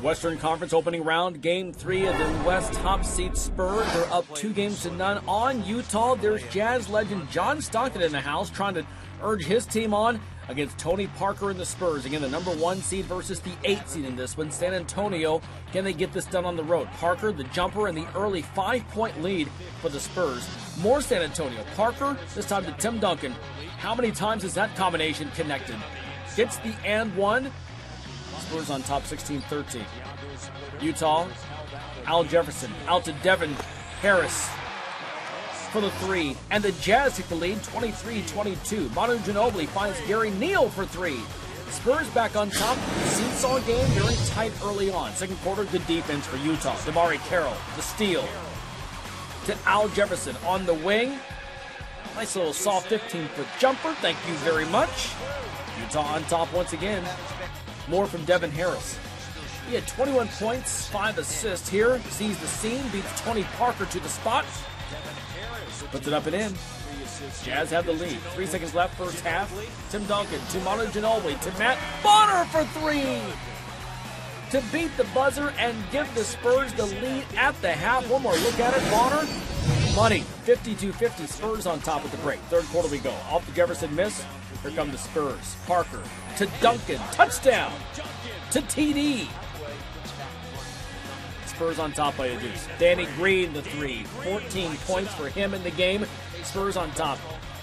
Western Conference opening round, Game 3 of the West top seed Spurs. They're up 2-0 on Utah. There's Jazz legend John Stockton in the house trying to urge his team on against Tony Parker and the Spurs. Again, the number 1 seed versus the 8 seed in this one, San Antonio. Can they get this done on the road? Parker, the jumper, and the early 5-point lead for the Spurs. More San Antonio. Parker, this time to Tim Duncan. How many times is that combination connected? Gets the and one. Spurs on top 16-13. Utah, Al Jefferson out to Devin Harris for the 3. And the Jazz take the lead 23-22. Manu Ginobili finds Gary Neal for 3. Spurs back on top. Seesaw game very tight early on. Second quarter, good defense for Utah. Damari Carroll, the steal. To Al Jefferson on the wing. Nice little soft 15-foot jumper. Thank you very much. Utah on top once again. More from Devin Harris. He had 21 points, 5 assists here. Sees the seam, beats Tony Parker to the spot. Puts it up and in. Jazz have the lead. 3 seconds left, first half. Tim Duncan to Manu Ginobili to Matt Bonner for 3. To beat the buzzer and give the Spurs the lead at the half. One more look at it. Bonner. Money. 52-50. Spurs on top at the break. Third quarter we go. Off the Jefferson miss. Here come the Spurs. Parker to Duncan. Touchdown to TD. Spurs on top by a deuce. Danny Green, the 3. 14 points for him in the game. Spurs on top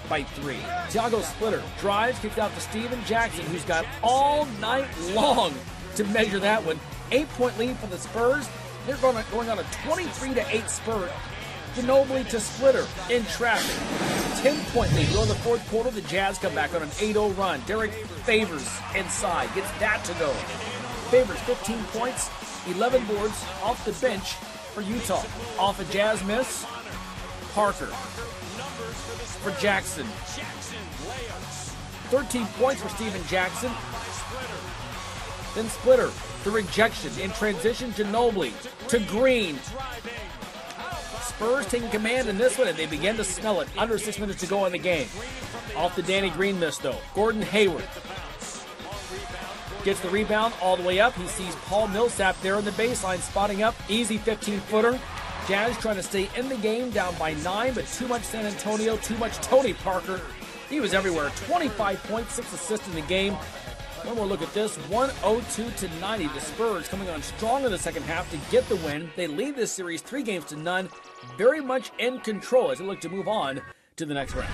by 3. Tiago Splitter drives, kicks out to Steven Jackson, who's got all night long to measure that one. 8-point lead for the Spurs. They're going on a 23-8 spurt. Ginobili to Splitter in traffic. 10-point lead. Go in the fourth quarter, the Jazz come back on an 8-0 run. Derek Favors inside, gets that to go. Favors 15 points, 11 boards off the bench for Utah. Off a Jazz miss, Parker for Jackson. 13 points for Steven Jackson. Then Splitter, the rejection in transition. Ginobili to Green. Spurs taking command in this one, and they begin to smell it. Under 6 minutes to go in the game. Off the Danny Green miss, though. Gordon Hayward gets the rebound all the way up. He sees Paul Millsap there on the baseline, spotting up. Easy 15-footer. Jazz trying to stay in the game, down by 9, but too much San Antonio, too much Tony Parker. He was everywhere. 25 points, 6 assists in the game. One more look at this. 102-90. The Spurs coming on strong in the second half to get the win. They lead this series 3-0. Very much in control as they look to move on to the next round.